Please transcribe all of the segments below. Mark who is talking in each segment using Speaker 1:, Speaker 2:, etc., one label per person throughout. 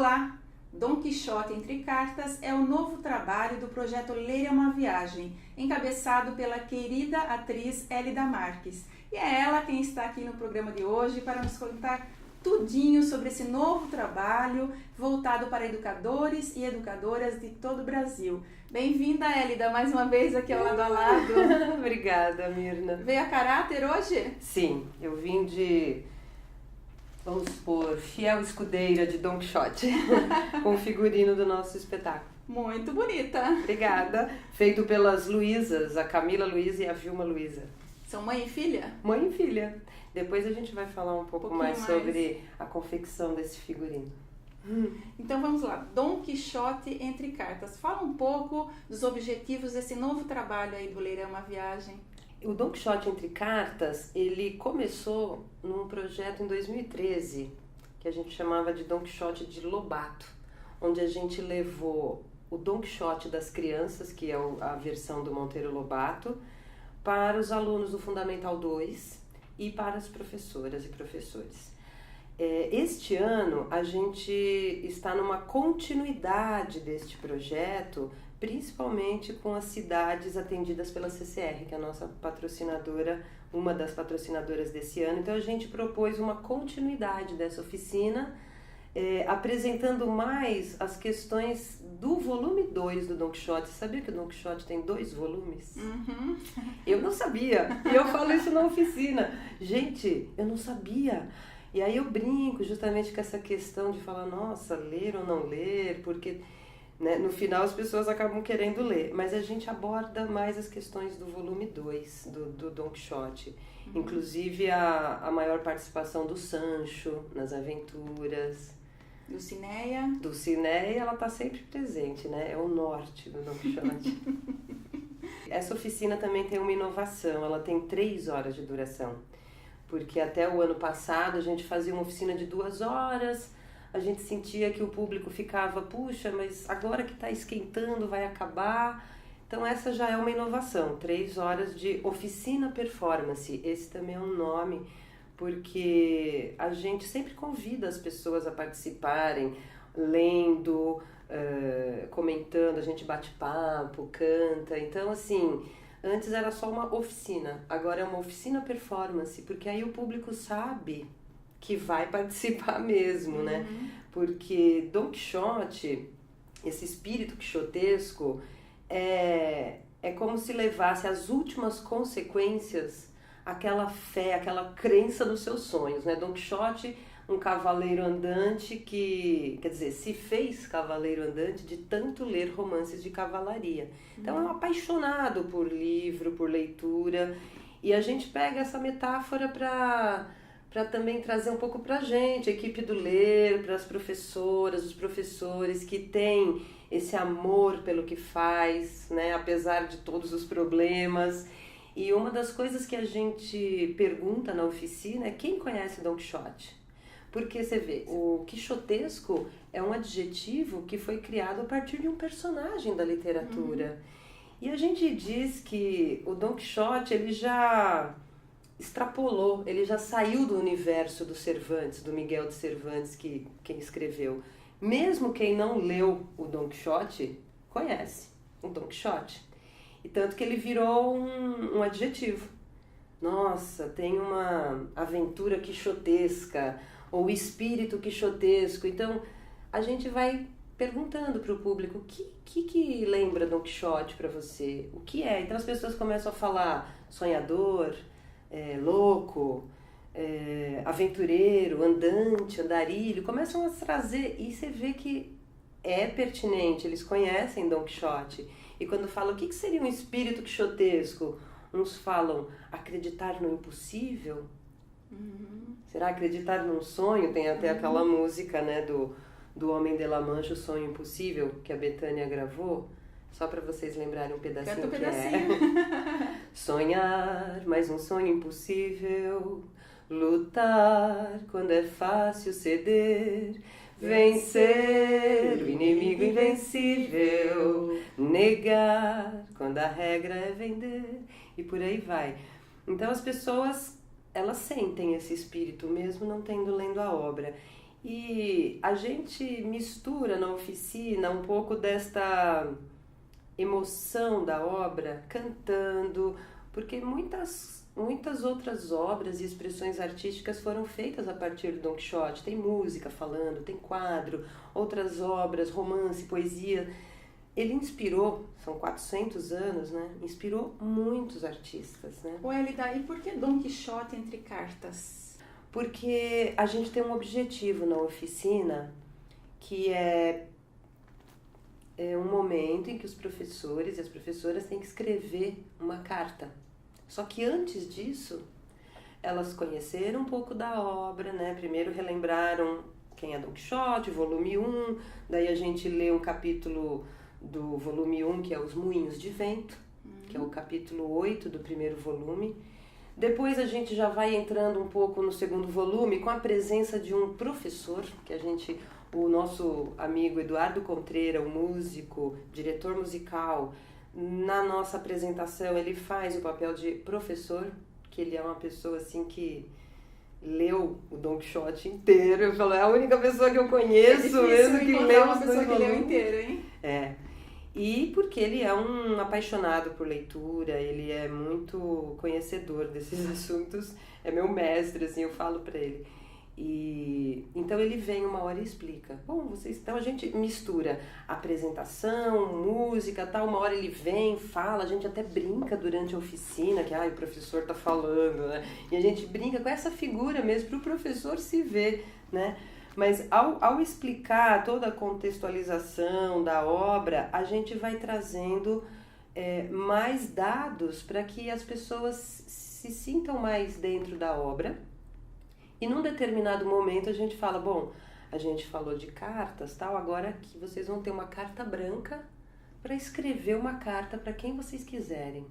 Speaker 1: Olá! Dom Quixote Entre Cartas é o novo trabalho do projeto Ler é uma Viagem, encabeçado pela querida atriz Hélida Marques. E é ela quem está aqui no programa de hoje para nos contar tudinho sobre esse novo trabalho voltado para educadores e educadoras de todo o Brasil. Bem-vinda, Hélida, mais uma vez aqui ao Lado a Lado.
Speaker 2: Obrigada, Mirna.
Speaker 1: Veio a caráter hoje?
Speaker 2: Sim, eu vim de, vamos supor, fiel escudeira de Dom Quixote, com o figurino do nosso espetáculo.
Speaker 1: Muito bonita.
Speaker 2: Obrigada. Feito pelas Luísas, a Camila Luísa e a Vilma Luísa.
Speaker 1: São mãe e filha?
Speaker 2: Mãe e filha. Depois a gente vai falar um pouco mais sobre a confecção desse figurino.
Speaker 1: Então vamos lá, Dom Quixote Entre Cartas. Fala um pouco dos objetivos desse novo trabalho aí do Ler é uma Viagem.
Speaker 2: O Dom Quixote Entre Cartas, ele começou num projeto em 2013, que a gente chamava de Dom Quixote de Lobato, onde a gente levou o Dom Quixote das crianças, que é a versão do Monteiro Lobato, para os alunos do Fundamental 2 e para as professoras e professores. Este ano a gente está numa continuidade deste projeto, principalmente com as cidades atendidas pela CCR, que é a nossa patrocinadora, uma das patrocinadoras desse ano. Então a gente propôs uma continuidade dessa oficina, apresentando mais as questões do volume 2 do Dom Quixote. Você sabia que o Dom Quixote tem 2 volumes?
Speaker 1: Uhum.
Speaker 2: Eu não sabia, e eu falo isso na oficina. Gente, eu não sabia. E aí eu brinco justamente com essa questão de falar, nossa, ler ou não ler, porque né, no final as pessoas acabam querendo ler. Mas a gente aborda mais as questões do volume 2 do Dom Quixote. Uhum. Inclusive a maior participação do Sancho nas aventuras.
Speaker 1: Dulcinea?
Speaker 2: Dulcinea, ela está sempre presente, né? É o norte do Dom Quixote. Essa oficina também tem uma inovação, ela tem 3 horas de duração. Porque até o ano passado a gente fazia uma oficina de 2 horas, a gente sentia que o público ficava, puxa, mas agora que está esquentando vai acabar. Então essa já é uma inovação, 3 horas de oficina performance, esse também é um nome, porque a gente sempre convida as pessoas a participarem, lendo, comentando, a gente bate papo, canta, então assim... Antes era só uma oficina, agora é uma oficina performance, porque aí o público sabe que vai participar mesmo, né? Porque Dom Quixote, esse espírito quixotesco, é como se levasse às últimas consequências aquela fé, aquela crença nos seus sonhos, né? Dom Quixote, um cavaleiro andante que, quer dizer, se fez cavaleiro andante de tanto ler romances de cavalaria. Então é um apaixonado por livro, por leitura, e a gente pega essa metáfora para também trazer um pouco pra gente, a equipe do Ler, para as professoras, os professores que têm esse amor pelo que faz, né, apesar de todos os problemas. E uma das coisas que a gente pergunta na oficina é quem conhece Dom Quixote? Porque você vê, o quixotesco é um adjetivo que foi criado a partir de um personagem da literatura. E a gente diz que o Dom Quixote, ele já extrapolou, ele já saiu do universo do Cervantes, do Miguel de Cervantes, quem escreveu. Mesmo quem não leu o Dom Quixote, conhece o Dom Quixote. E tanto que ele virou um adjetivo. Nossa, tem uma aventura quixotesca, ou espírito quixotesco. Então, a gente vai perguntando para o público o que lembra Dom Quixote para você, o que é. Então, as pessoas começam a falar sonhador, louco, aventureiro, andante, andarilho, começam a trazer, e você vê que é pertinente, eles conhecem Dom Quixote. E quando falam o que seria um espírito quixotesco, uns falam acreditar no impossível. Será acreditar num sonho? Tem até aquela música, né, do Homem de La Mancha, O Sonho Impossível, que a Bethânia gravou, só para vocês lembrarem um pedacinho que é. Sonhar, mais um sonho impossível, lutar quando é fácil ceder, vencer o inimigo invencível, negar quando a regra é vender, e por aí vai. Então as pessoas, elas sentem esse espírito mesmo não tendo lendo a obra. E a gente mistura na oficina um pouco desta emoção da obra cantando, porque muitas outras obras e expressões artísticas foram feitas a partir do Don Quixote. Tem música falando, tem quadro, outras obras, romance, poesia. Ele inspirou, são 400 anos, né? Inspirou muitos artistas, né?
Speaker 1: Ô Elida, e por que Don Quixote entre cartas?
Speaker 2: Porque a gente tem um objetivo na oficina que é um momento em que os professores e as professoras têm que escrever uma carta. Só que antes disso, elas conheceram um pouco da obra, né? Primeiro relembraram quem é Don Quixote, volume 1, daí a gente lê um capítulo do volume 1, que é Os Moinhos de Vento, que é o capítulo 8 do primeiro volume. Depois a gente já vai entrando um pouco no segundo volume com a presença de um professor, o nosso amigo Eduardo Contreira, o músico, diretor musical. Na nossa apresentação ele faz o papel de professor, que ele é uma pessoa assim que leu o Don Quixote inteiro. Eu falo, é a única pessoa que eu conheço mesmo que leu
Speaker 1: uma pessoa que leu inteiro, hein?
Speaker 2: É. E porque ele é um apaixonado por leitura, ele é muito conhecedor desses assuntos, é meu mestre, assim, eu falo pra ele. E então ele vem uma hora e explica. Bom, então a gente mistura apresentação, música, tal, uma hora ele vem, fala, a gente até brinca durante a oficina, que o professor tá falando, né? E a gente brinca com essa figura mesmo para o professor se ver, né? Mas ao explicar toda a contextualização da obra, a gente vai trazendo mais dados para que as pessoas se sintam mais dentro da obra. E num determinado momento a gente fala, bom, a gente falou de cartas, tal, agora aqui vocês vão ter uma carta branca para escrever uma carta para quem vocês quiserem.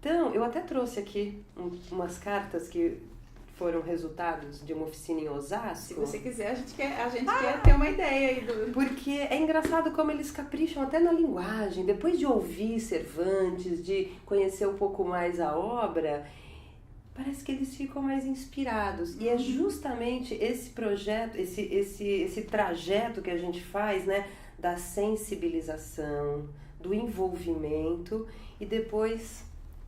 Speaker 2: Então, eu até trouxe aqui umas cartas que foram resultados de uma oficina em Osasco.
Speaker 1: Se você quiser, a gente quer ter uma ideia aí do...
Speaker 2: Porque é engraçado como eles capricham até na linguagem. Depois de ouvir Cervantes, de conhecer um pouco mais a obra, parece que eles ficam mais inspirados. E é justamente esse projeto, esse trajeto que a gente faz, né, da sensibilização, do envolvimento e depois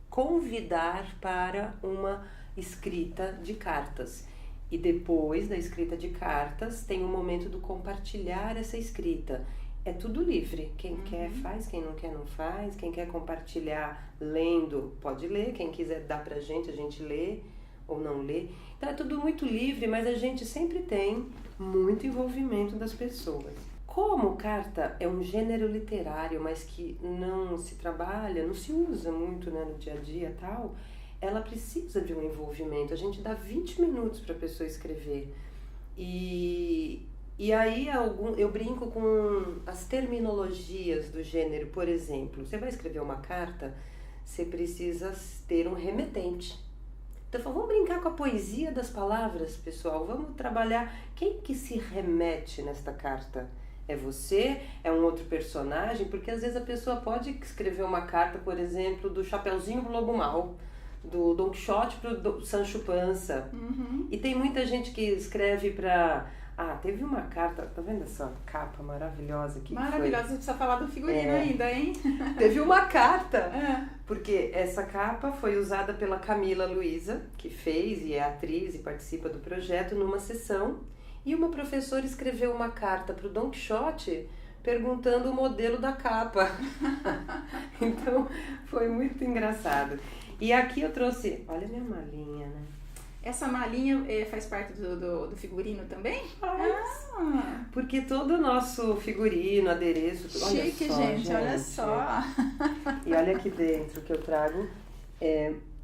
Speaker 2: convidar para uma escrita de cartas. E depois da escrita de cartas tem o momento do compartilhar essa escrita. É tudo livre. Quem quer faz, quem não quer não faz. Quem quer compartilhar lendo pode ler. Quem quiser dar pra gente, a gente lê ou não lê. Então é tudo muito livre, mas a gente sempre tem muito envolvimento das pessoas. Como carta é um gênero literário, mas que não se trabalha, não se usa muito, né, no dia a dia e tal, ela precisa de um envolvimento. A gente dá 20 minutos para a pessoa escrever. E aí eu brinco com as terminologias do gênero. Por exemplo, você vai escrever uma carta, você precisa ter um remetente. Então vamos brincar com a poesia das palavras, pessoal. Vamos trabalhar. Quem que se remete nesta carta? É você? É um outro personagem? Porque às vezes a pessoa pode escrever uma carta, por exemplo, do Chapeuzinho do Lobo Mau, do Don Quixote pro Sancho Panza. E tem muita gente que escreve pra... teve uma carta, tá vendo essa capa maravilhosa aqui?
Speaker 1: Maravilhosa, você precisa falar do figurino ainda, hein?
Speaker 2: Teve uma carta, porque essa capa foi usada pela Camila Luiza, que fez e é atriz e participa do projeto, numa sessão, e uma professora escreveu uma carta pro Don Quixote perguntando o modelo da capa. Então, foi muito engraçado. E aqui eu trouxe, olha a minha malinha, né?
Speaker 1: Essa malinha faz parte do figurino também?
Speaker 2: Faz. Porque todo o nosso figurino, adereço...
Speaker 1: Chique, olha só, gente, olha só.
Speaker 2: E olha aqui dentro que eu trago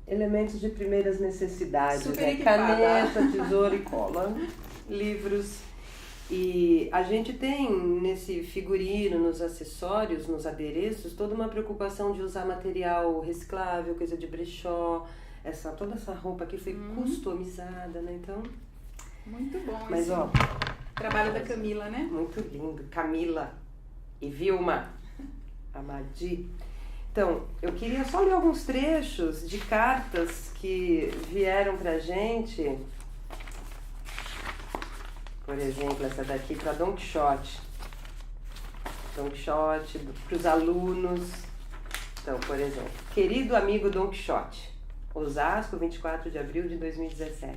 Speaker 2: elementos de primeiras necessidades.
Speaker 1: Super equipada.
Speaker 2: Caneta, tesoura e cola, livros. E a gente tem nesse figurino, nos acessórios, nos adereços, toda uma preocupação de usar material reciclável, coisa de brechó. Toda essa roupa aqui foi customizada, né? Então...
Speaker 1: Muito bom.
Speaker 2: Mas, ó...
Speaker 1: Trabalho da Camila, né?
Speaker 2: Muito lindo. Camila e Vilma Amadi. Então, eu queria só ler alguns trechos de cartas que vieram pra gente. Por exemplo, essa daqui para Don Quixote. Don Quixote, para os alunos. Então, por exemplo, querido amigo Don Quixote, Osasco, 24 de abril de 2017.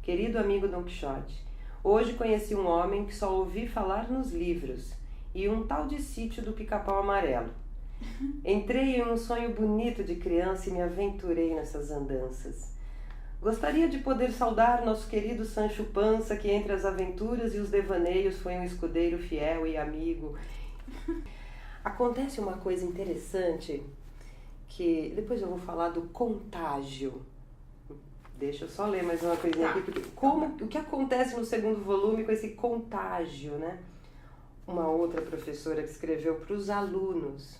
Speaker 2: Querido amigo Don Quixote, hoje conheci um homem que só ouvi falar nos livros e um tal de Sítio do Pica-Pau Amarelo. Entrei em um sonho bonito de criança e me aventurei nessas andanças. Gostaria de poder saudar nosso querido Sancho Panza, que entre as aventuras e os devaneios foi um escudeiro fiel e amigo. Acontece uma coisa interessante, que depois eu vou falar do contágio. Deixa eu só ler mais uma coisinha aqui, porque o que acontece no segundo volume com esse contágio, né? Uma outra professora que escreveu para os alunos.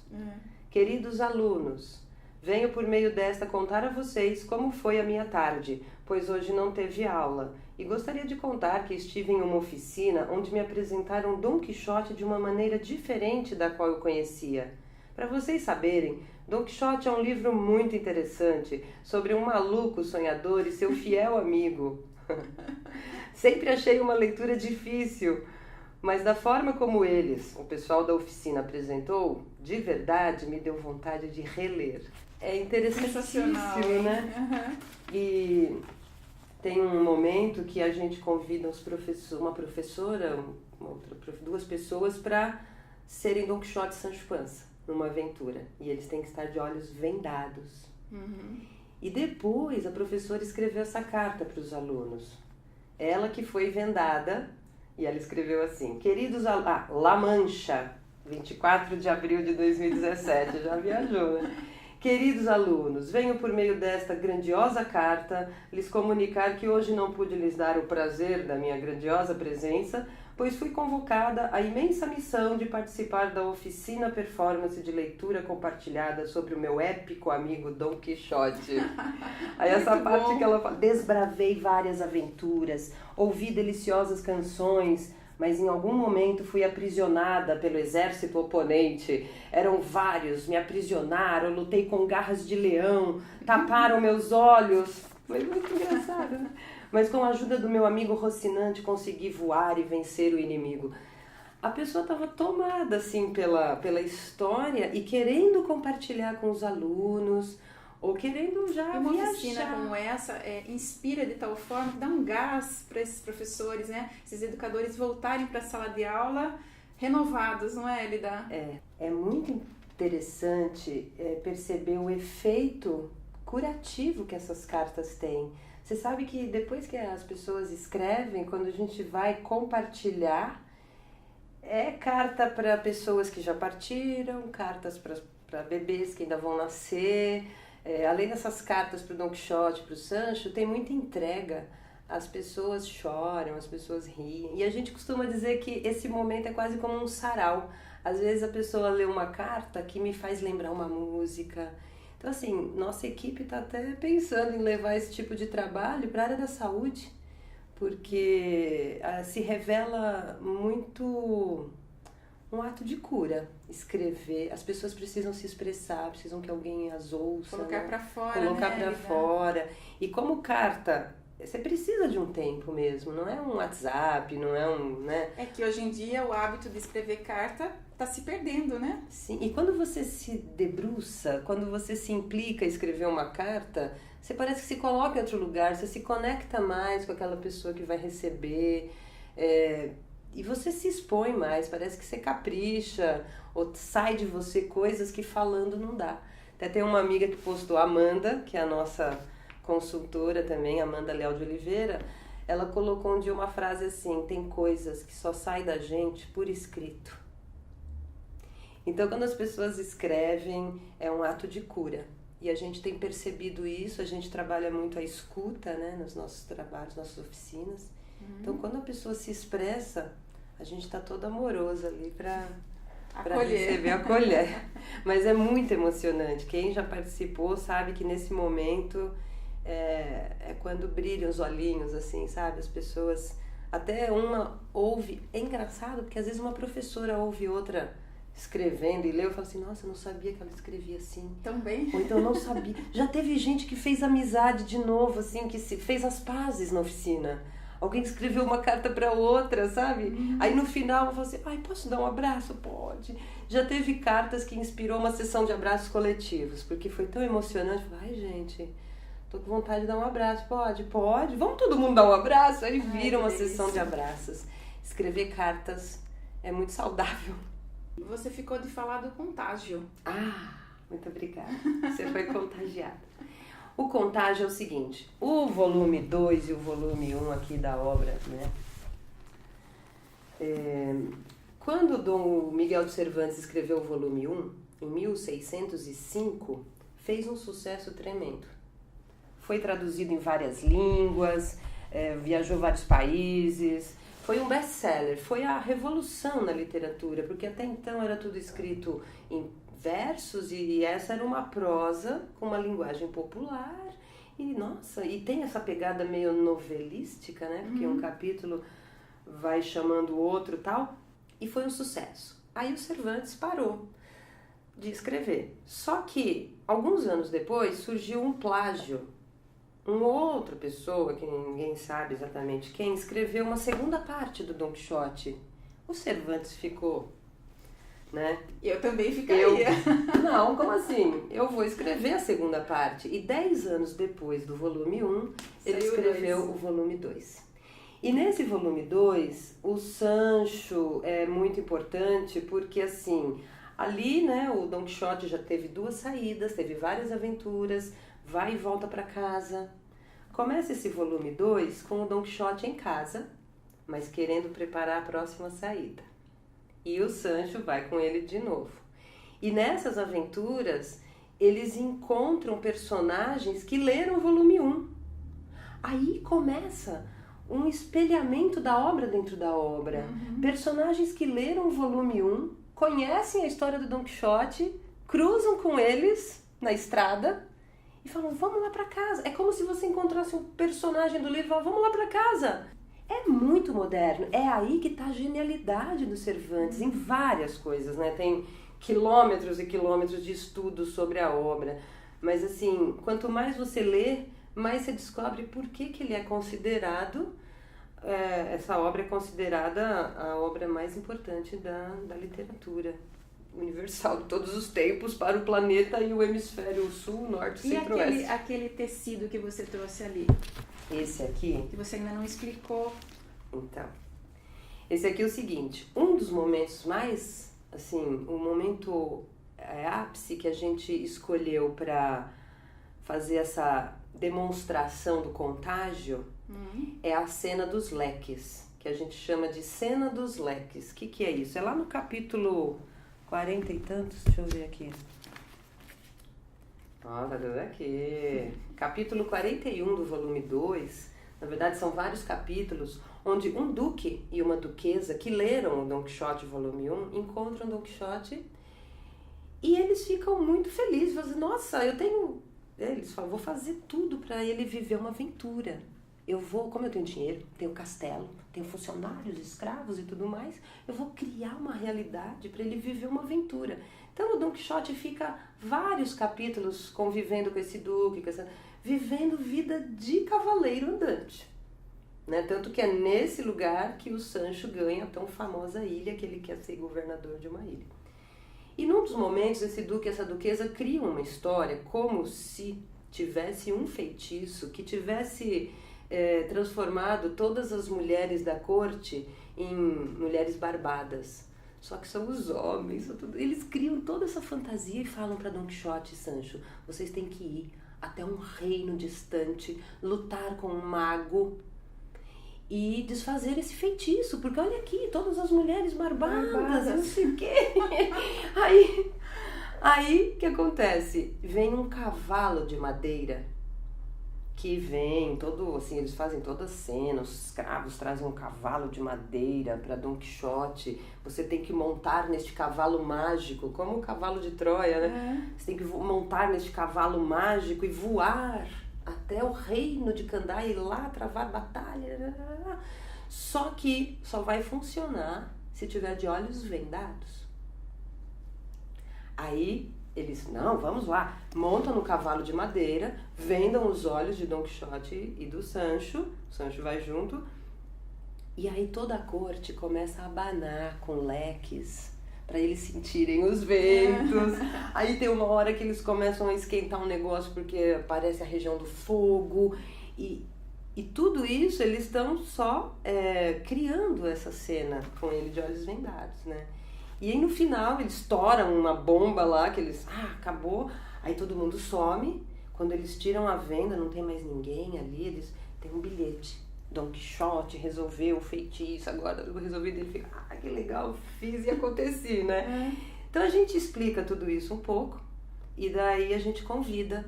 Speaker 2: Queridos alunos, venho por meio desta contar a vocês como foi a minha tarde, pois hoje não teve aula. E gostaria de contar que estive em uma oficina onde me apresentaram Dom Quixote de uma maneira diferente da qual eu conhecia. Para vocês saberem, Dom Quixote é um livro muito interessante sobre um maluco sonhador e seu fiel amigo. Sempre achei uma leitura difícil, mas da forma como eles, o pessoal da oficina, apresentou, de verdade me deu vontade de reler. É interessantíssimo, né? E tem um momento que a gente convida uma professora, duas pessoas para serem Don Quixote e Sancho Panza numa aventura. E eles têm que estar de olhos vendados. E depois a professora escreveu essa carta para os alunos. Ela que foi vendada, e ela escreveu assim: queridos alunos, La Mancha, 24 de abril de 2017, já viajou, né? Queridos alunos, venho por meio desta grandiosa carta lhes comunicar que hoje não pude lhes dar o prazer da minha grandiosa presença, pois fui convocada à imensa missão de participar da oficina performance de leitura compartilhada sobre o meu épico amigo Dom Quixote. Aí essa parte que ela fala: desbravei várias aventuras, ouvi deliciosas canções, mas em algum momento fui aprisionada pelo exército oponente. Eram vários, me aprisionaram, lutei com garras de leão, taparam meus olhos. Foi muito engraçado, né? Mas com a ajuda do meu amigo Rocinante consegui voar e vencer o inimigo. A pessoa estava tomada assim pela história e querendo compartilhar com os alunos, ou querendo já
Speaker 1: uma
Speaker 2: viajar.
Speaker 1: Oficina como essa inspira de tal forma que dá um gás para esses professores, né? Esses educadores voltarem para a sala de aula renovados, não é, Elida?
Speaker 2: É muito interessante perceber o efeito curativo que essas cartas têm. Você sabe que depois que as pessoas escrevem, quando a gente vai compartilhar, é carta para pessoas que já partiram, cartas para bebês que ainda vão nascer. Além dessas cartas para o Don Quixote, para o Sancho, tem muita entrega. As pessoas choram, as pessoas riem. E a gente costuma dizer que esse momento é quase como um sarau. Às vezes a pessoa lê uma carta que me faz lembrar uma música. Então, assim, nossa equipe está até pensando em levar esse tipo de trabalho para a área da saúde, porque se revela muito um ato de cura, escrever. As pessoas precisam se expressar, precisam que alguém as ouça.
Speaker 1: Colocar, né? Para fora,
Speaker 2: Colocar,
Speaker 1: né,
Speaker 2: para fora. E como carta, você precisa de um tempo mesmo, não é um WhatsApp, não é um, né?
Speaker 1: É que hoje em dia o hábito de escrever carta está se perdendo, né?
Speaker 2: Sim, e quando você se debruça, quando você se implica em escrever uma carta, você parece que se coloca em outro lugar, você se conecta mais com aquela pessoa que vai receber, e você se expõe mais, parece que você capricha, ou sai de você coisas que falando não dá. Até tem uma amiga que postou, a Amanda, que é a nossa consultora também, Amanda Leal de Oliveira, ela colocou um dia uma frase assim: tem coisas que só saem da gente por escrito. Então, quando as pessoas escrevem, é um ato de cura. E a gente tem percebido isso, a gente trabalha muito a escuta, né, nos nossos trabalhos, nossas oficinas. Então, quando a pessoa se expressa, a gente está todo amoroso ali para receber, acolher. Mas é muito emocionante. Quem já participou sabe que nesse momento é quando brilham os olhinhos, assim, sabe? As pessoas, até uma ouve, é engraçado, porque às vezes uma professora ouve outra escrevendo e leu e fala assim: nossa, eu não sabia que ela escrevia assim.
Speaker 1: Também.
Speaker 2: Ou então, não sabia. Já teve gente que fez amizade de novo, assim, que fez as pazes na oficina. Alguém escreveu uma carta para outra, sabe? Aí no final eu falei assim, ai, posso dar um abraço? Pode. Já teve cartas que inspirou uma sessão de abraços coletivos, porque foi tão emocionante. Falei, ai, gente, tô com vontade de dar um abraço. Pode, pode. Vamos todo mundo dar um abraço? Aí vira uma sessão de abraços. Escrever cartas é muito saudável.
Speaker 1: Você ficou de falar do contágio.
Speaker 2: Ah, muito obrigada. Você foi contagiada. O contágio é o seguinte, o volume 2 e o volume 1 aqui da obra, né? Quando Dom Miguel de Cervantes escreveu o volume 1, em 1605, fez um sucesso tremendo. Foi traduzido em várias línguas, viajou vários países, foi um best-seller, foi a revolução na literatura, porque até então era tudo escrito em versos e essa era uma prosa com uma linguagem popular e nossa, e tem essa pegada meio novelística, né? Porque um capítulo vai chamando o outro e tal, e foi um sucesso. Aí o Cervantes parou de escrever. Só que alguns anos depois surgiu um plágio. Uma outra pessoa, que ninguém sabe exatamente quem, escreveu uma segunda parte do Dom Quixote. O Cervantes ficou, né?
Speaker 1: Eu também ficaria.
Speaker 2: Não, como assim? Eu vou escrever a segunda parte. E 10 anos depois do volume 1, ele escreveu o volume 2. E nesse volume 2, o Sancho é muito importante porque, assim, ali, né, o Dom Quixote já teve 2 saídas, teve várias aventuras, vai e volta para casa. Começa esse volume 2 com o Dom Quixote em casa, mas querendo preparar a próxima saída. E o Sancho vai com ele de novo. E nessas aventuras, eles encontram personagens que leram o volume 1. Aí começa um espelhamento da obra dentro da obra. Personagens que leram o volume 1, conhecem a história do Dom Quixote, cruzam com eles na estrada e falam, vamos lá para casa. É como se você encontrasse um personagem do livro e falasse, vamos lá para casa. É muito moderno, é aí que está a genialidade do Cervantes, em várias coisas, né? Tem quilômetros e quilômetros de estudos sobre a obra, mas assim, quanto mais você lê, mais você descobre por que ele é considerado, essa obra é considerada a obra mais importante da literatura universal de todos os tempos para o planeta e o hemisfério sul, norte, centro-oeste.
Speaker 1: E aquele tecido que você trouxe ali?
Speaker 2: Esse aqui?
Speaker 1: Que você ainda não explicou.
Speaker 2: Então, esse aqui é o seguinte, um dos momentos mais, assim, o momento ápice que a gente escolheu para fazer essa demonstração do contágio é a cena dos leques, que a gente chama de cena dos leques. O que é isso? É lá no capítulo 40 e tantos, deixa eu ver aqui. Ó, tá dando aqui. Capítulo 41 do volume 2, na verdade são vários capítulos, onde um duque e uma duquesa que leram o Dom Quixote volume 1 encontram Dom Quixote e eles ficam muito felizes, falam assim, nossa, eles falam, vou fazer tudo para ele viver uma aventura. Como eu tenho dinheiro, tenho castelo, tenho funcionários, escravos e tudo mais, eu vou criar uma realidade para ele viver uma aventura. Então o Dom Quixote fica vários capítulos convivendo com esse duque, vivendo vida de cavaleiro andante. Né? Tanto que é nesse lugar que o Sancho ganha a tão famosa ilha, que ele quer ser governador de uma ilha. E num dos momentos, esse duque e essa duquesa criam uma história como se tivesse um feitiço que tivesse transformado todas as mulheres da corte em mulheres barbadas. Só que são os homens, eles criam toda essa fantasia e falam para Dom Quixote e Sancho, vocês têm que ir até um reino distante, lutar com um mago e desfazer esse feitiço, porque olha aqui, todas as mulheres barbadas, não sei o quê. Aí, o que acontece? Vem um cavalo de madeira, que vem todo, assim, eles fazem toda a cena, os escravos trazem um cavalo de madeira para Dom Quixote, você tem que montar neste cavalo mágico, como o cavalo de Troia, né? Você tem que montar neste cavalo mágico e voar até o reino de Candaia e lá travar batalha. Só que só vai funcionar se tiver de olhos vendados. Aí eles, não, vamos lá, montam no cavalo de madeira, vendam os olhos de Dom Quixote e do Sancho, o Sancho vai junto, E aí toda a corte começa a abanar com leques para eles sentirem os ventos. Aí tem uma hora que eles começam a esquentar um negócio porque aparece a região do fogo. E tudo isso eles estão só criando essa cena com ele de olhos vendados, né? E aí no final eles estouram uma bomba lá, que eles, acabou. Aí todo mundo some. Quando eles tiram a venda, não tem mais ninguém ali, eles têm um bilhete. Dom Quixote resolveu o feitiço, agora eu resolvi, ele fica, que legal, fiz e aconteci, né? Então a gente explica tudo isso um pouco e daí a gente convida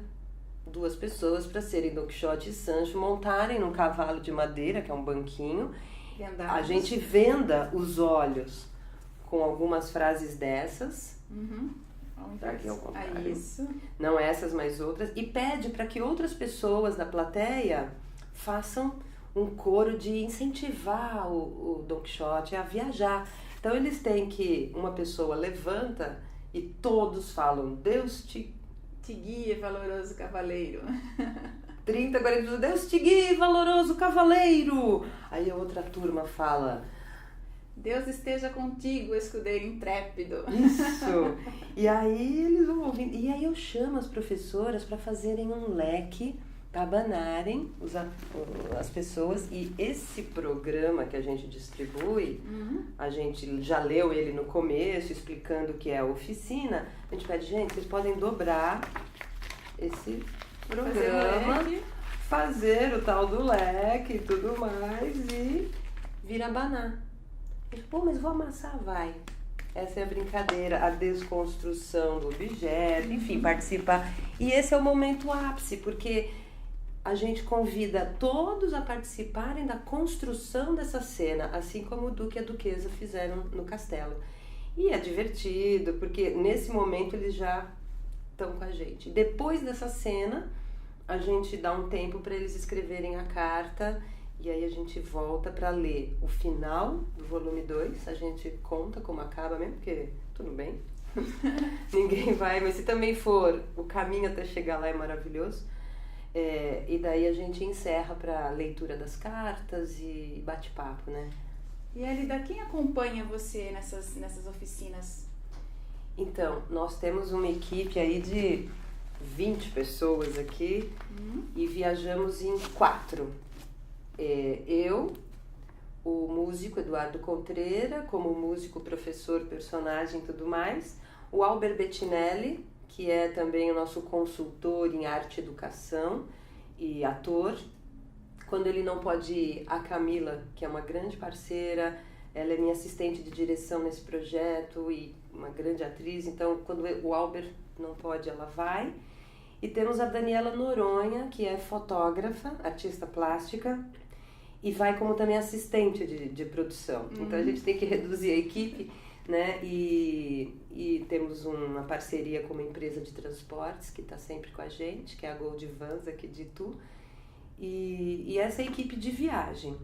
Speaker 2: 2 pessoas para serem Dom Quixote e Sancho, montarem num cavalo de madeira, que é um banquinho.
Speaker 1: Vendados.
Speaker 2: A gente venda os olhos com algumas frases dessas. Tá aqui ao contrário.
Speaker 1: Isso.
Speaker 2: Não essas, mas outras. E pede para que outras pessoas da plateia façam um coro de incentivar o Dom Quixote a viajar. Então eles têm que, uma pessoa levanta e todos falam, Deus te
Speaker 1: guie, valoroso cavaleiro.
Speaker 2: 30, 40, Deus te guie, valoroso cavaleiro. Aí a outra turma fala,
Speaker 1: Deus esteja contigo, escudeiro intrépido.
Speaker 2: Isso. E aí eles vão ouvindo. E aí eu chamo as professoras para fazerem um leque, para abanarem as pessoas. E esse programa que a gente distribui, a gente já leu ele no começo, explicando o que é a oficina. A gente pede, gente, vocês podem dobrar esse programa, fazer o tal do leque e tudo mais e vir abanar. Pô, mas vou amassar, vai. Essa é a brincadeira, a desconstrução do objeto, enfim, participar. E esse é o momento ápice, porque a gente convida todos a participarem da construção dessa cena, assim como o Duque e a Duquesa fizeram no castelo. E é divertido, porque nesse momento eles já estão com a gente. Depois dessa cena, a gente dá um tempo para eles escreverem a carta. E aí a gente volta para ler o final do volume 2, a gente conta como acaba mesmo, porque tudo bem, ninguém vai, mas se também for, o caminho até chegar lá é maravilhoso. E daí a gente encerra para leitura das cartas e bate-papo, né?
Speaker 1: E Elida, quem acompanha você nessas oficinas?
Speaker 2: Então, nós temos uma equipe aí de 20 pessoas aqui e viajamos em 4. Eu, o músico Eduardo Contreira, como músico, professor, personagem e tudo mais, o Albert Bettinelli, que é também o nosso consultor em arte e educação e ator. Quando ele não pode ir, a Camila, que é uma grande parceira, ela é minha assistente de direção nesse projeto e uma grande atriz, então quando o Albert não pode, ela vai. E temos a Daniela Noronha, que é fotógrafa, artista plástica, e vai como também assistente de produção. Então a gente tem que reduzir a equipe, né? E temos uma parceria com uma empresa de transportes que está sempre com a gente, que é a Gold Vans aqui de Itu. E essa é a equipe de viagem.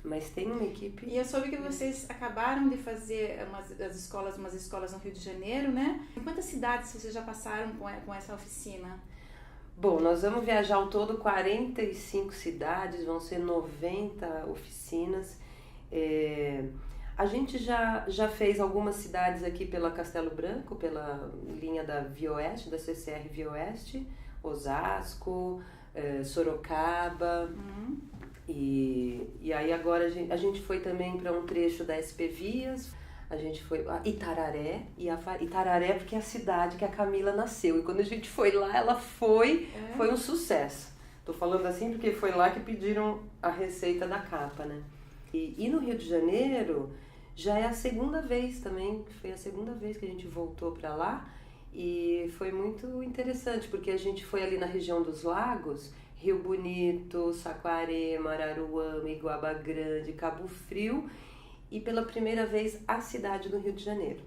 Speaker 2: Mas tem uma equipe...
Speaker 1: E eu soube que vocês acabaram de fazer umas escolas no Rio de Janeiro, né? Em quantas cidades vocês já passaram com essa oficina?
Speaker 2: Bom, nós vamos viajar ao todo 45 cidades, vão ser 90 oficinas. A gente já fez algumas cidades aqui pela Castelo Branco, pela linha da Via Oeste, da CCR Via Oeste, Osasco, Sorocaba. E aí agora a gente foi também para um trecho da SP Vias. A gente foi a Itararé, Itararé porque é a cidade que a Camila nasceu. E quando a gente foi lá, ela foi um sucesso. Tô falando assim porque foi lá que pediram a receita da capa, né? E no Rio de Janeiro, já é a segunda vez também, foi a segunda vez que a gente voltou para lá. E foi muito interessante, porque a gente foi ali na região dos lagos, Rio Bonito, Saquarema, Araruama, Iguaba Grande, Cabo Frio, e pela primeira vez a cidade do Rio de Janeiro.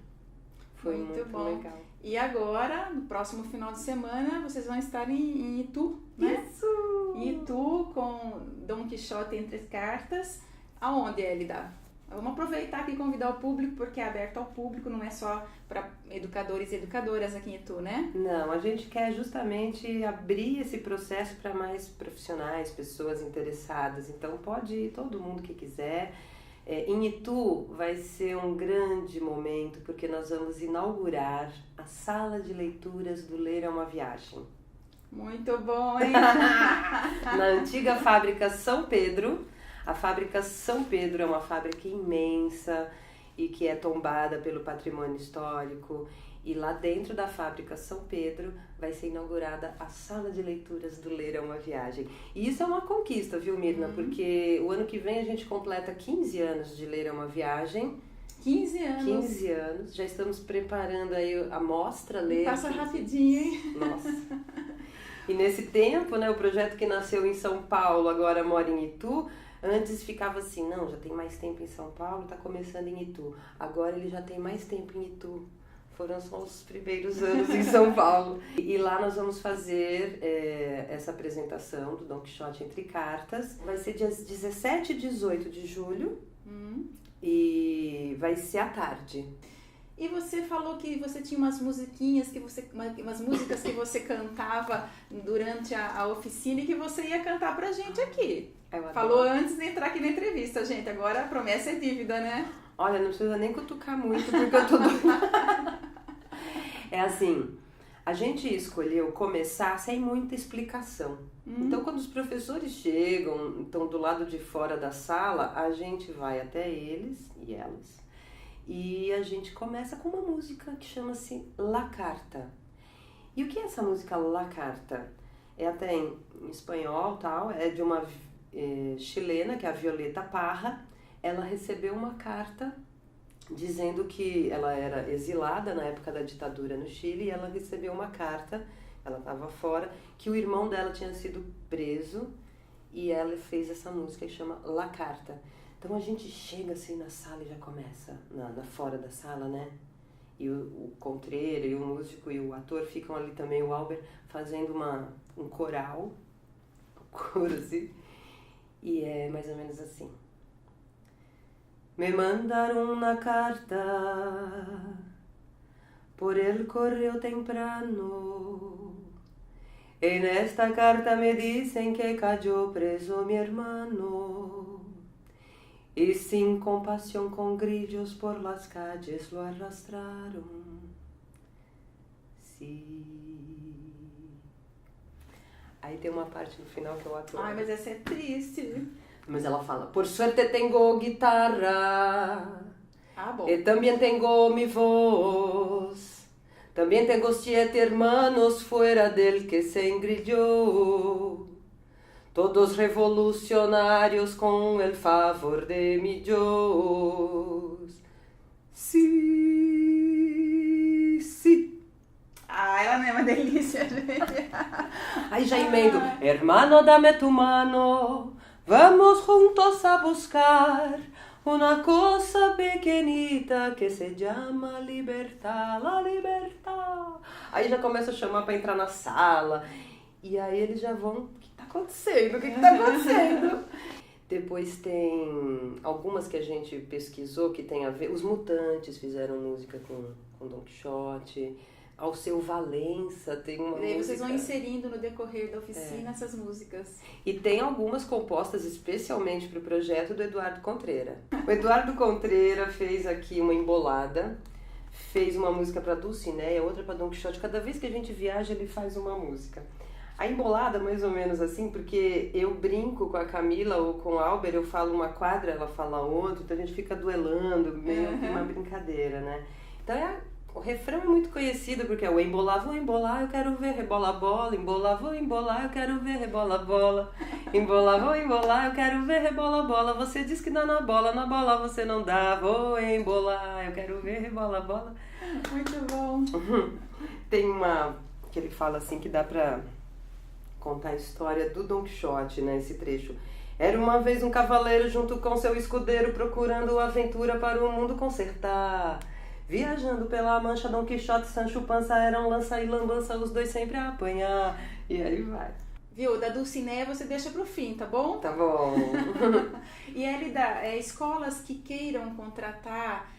Speaker 2: Foi muito
Speaker 1: bom.
Speaker 2: Legal.
Speaker 1: E agora, no próximo final de semana, vocês vão estar em Itu, né?
Speaker 2: Isso!
Speaker 1: Em Itu, com Dom Quixote entre as cartas. Aonde, Elida? Vamos aproveitar aqui e convidar o público, porque é aberto ao público, não é só para educadores e educadoras aqui em Itu, né?
Speaker 2: Não, a gente quer justamente abrir esse processo para mais profissionais, pessoas interessadas. Então pode ir todo mundo que quiser. Em Itu vai ser um grande momento, porque nós vamos inaugurar a sala de leituras do Ler é uma Viagem.
Speaker 1: Muito bom, hein?
Speaker 2: Na antiga fábrica São Pedro. A fábrica São Pedro é uma fábrica imensa e que é tombada pelo patrimônio histórico. E lá dentro da fábrica São Pedro vai ser inaugurada a sala de leituras do Ler é uma Viagem. E isso é uma conquista, viu, Mirna? Porque o ano que vem a gente completa 15 anos de Ler é uma Viagem.
Speaker 1: 15 anos.
Speaker 2: 15 anos. Já estamos preparando aí a mostra Ler.
Speaker 1: Passa rapidinho, hein?
Speaker 2: Nossa. E nesse tempo, né, o projeto que nasceu em São Paulo agora mora em Itu. Antes ficava assim, não, já tem mais tempo em São Paulo, está começando em Itu. Agora ele já tem mais tempo em Itu. Foram só os primeiros anos em São Paulo. E lá nós vamos fazer essa apresentação do Dom Quixote Entre Cartas. Vai ser dias 17 e 18 de julho e vai ser à tarde.
Speaker 1: E você falou que você tinha umas musiquinhas, umas músicas que você cantava durante a oficina e que você ia cantar pra gente aqui. Falou antes de entrar aqui na entrevista, gente. Agora a promessa é dívida, né?
Speaker 2: Olha, não precisa nem cutucar muito, porque eu tô doida. É assim, a gente escolheu começar sem muita explicação. Então, quando os professores chegam, estão do lado de fora da sala, a gente vai até eles e elas. E a gente começa com uma música que chama-se La Carta. E o que é essa música La Carta? É até em espanhol, tal, é de uma chilena, que é a Violeta Parra. Ela recebeu uma carta dizendo que ela era exilada na época da ditadura no Chile e ela recebeu uma carta, ela estava fora, que o irmão dela tinha sido preso e ela fez essa música que chama La Carta. Então a gente chega assim na sala e já começa, fora da sala, né? E o contreiro e o músico e o ator ficam ali também, o Albert, fazendo um coral, um coro assim, e é mais ou menos assim. Me mandaron una carta por el correo temprano. En esta carta me dicen que cayó preso mi hermano. Y sin compasión con grillos por las calles lo arrastraron. Sí. Aí tem uma parte no final que eu adoro.
Speaker 1: Ai, mas essa é triste.
Speaker 2: Mas ela fala, por suerte tengo guitarra,
Speaker 1: bom.
Speaker 2: Y también tengo mi voz, también tengo 7 hermanos fuera del que se engrilló, todos revolucionarios con el favor de mi Dios. Sí, sí.
Speaker 1: Ela é uma delícia, gente.
Speaker 2: Aí já emendo, hermano, dame tu mano, vamos juntos a buscar una cosa pequeñita que se llama libertad, la libertad. Aí já começa a chamar para entrar na sala. E aí eles já vão, o que tá acontecendo? O que tá acontecendo? Depois tem algumas que a gente pesquisou que tem a ver. Os Mutantes fizeram música com Dom Quixote. Alceu Valença tem uma música.
Speaker 1: E aí vocês vão inserindo no decorrer da oficina essas músicas.
Speaker 2: E tem algumas compostas especialmente para o projeto do Eduardo Contreira. O Eduardo Contreira fez aqui uma embolada, fez uma música para Dulcinea, outra para Dom Quixote. Cada vez que a gente viaja, ele faz uma música. A embolada, mais ou menos assim, porque eu brinco com a Camila ou com o Albert, eu falo uma quadra, ela fala outra, então a gente fica duelando, meio que uma brincadeira, né? Então o refrão é muito conhecido, porque é o embolar, vou embolar, eu quero ver rebola bola, embolar, vou embolar, eu quero ver rebola bola, embolar, vou embolar, eu quero ver rebola bola, você diz que dá na bola você não dá, vou embolar, eu quero ver rebola bola.
Speaker 1: Muito bom.
Speaker 2: Tem uma que ele fala assim que dá pra contar a história do Dom Quixote, né, esse trecho. Era uma vez um cavaleiro junto com seu escudeiro procurando aventura para o mundo consertar. Viajando pela Mancha, Dom Quixote e Sancho Panza eram lança e lambança, os dois sempre a apanhar. E aí vai.
Speaker 1: Viu? Da Dulcinea você deixa pro fim, tá bom?
Speaker 2: Tá bom.
Speaker 1: E Elida, escolas que queiram contratar,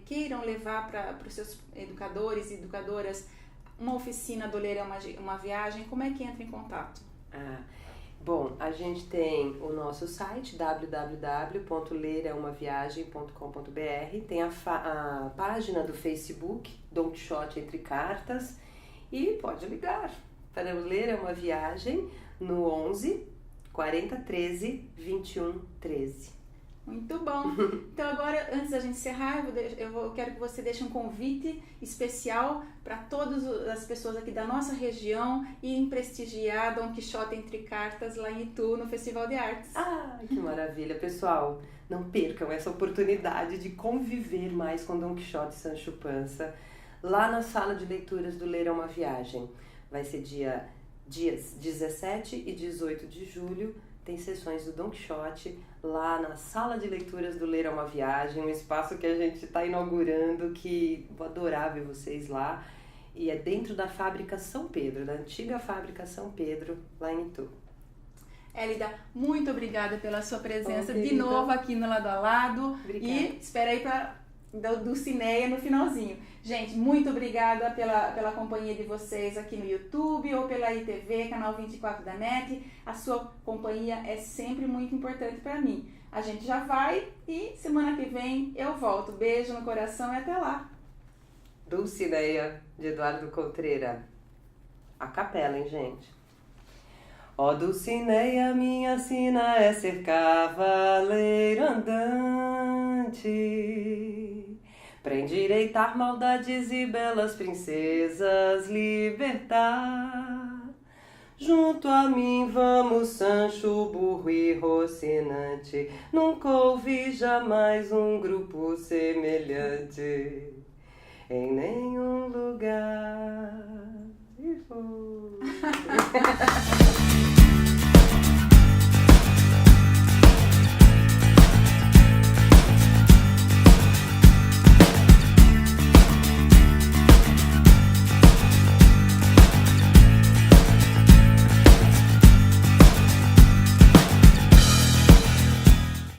Speaker 1: queiram levar para os seus educadores e educadoras uma oficina do Ler é uma Viagem, como é que entra em contato?
Speaker 2: Bom, a gente tem o nosso site www.lereumaviagem.com.br, tem a página do Facebook, Dom Quixote Entre Cartas, e pode ligar para o Ler é uma Viagem no 11 40 13 21 13.
Speaker 1: Muito bom. Então agora, antes da gente encerrar, eu quero que você deixe um convite especial para todas as pessoas aqui da nossa região irem prestigiar Dom Quixote Entre Cartas lá em Itu, no Festival de Artes.
Speaker 2: Ah, que maravilha, pessoal! Não percam essa oportunidade de conviver mais com Dom Quixote e Sancho Panza lá na sala de leituras do Ler é uma Viagem. Vai ser dias 17 e 18 de julho. Tem sessões do Dom Quixote lá na sala de leituras do Ler é uma Viagem, um espaço que a gente está inaugurando, que vou adorar ver vocês lá. E é dentro da Fábrica São Pedro, da antiga Fábrica São Pedro, lá em Itu.
Speaker 1: Élida, muito obrigada pela sua presença
Speaker 2: de
Speaker 1: de novo aqui no Lado a Lado.
Speaker 2: Obrigada.
Speaker 1: E espera aí do Cineia no finalzinho. Gente, muito obrigada pela companhia de vocês aqui no YouTube ou pela ITV, canal 24 da NET. A sua companhia é sempre muito importante para mim. A gente já vai e semana que vem eu volto. Beijo no coração e até lá.
Speaker 2: Dulcineia, de Eduardo Contreira. A capela, hein, gente? Ó Dulcineia, minha sina é ser cavaleiro andante, pra endireitar maldades e belas princesas libertar. Junto a mim vamos, Sancho, burro e Rocinante, nunca ouvi jamais um grupo semelhante em nenhum lugar. E foi.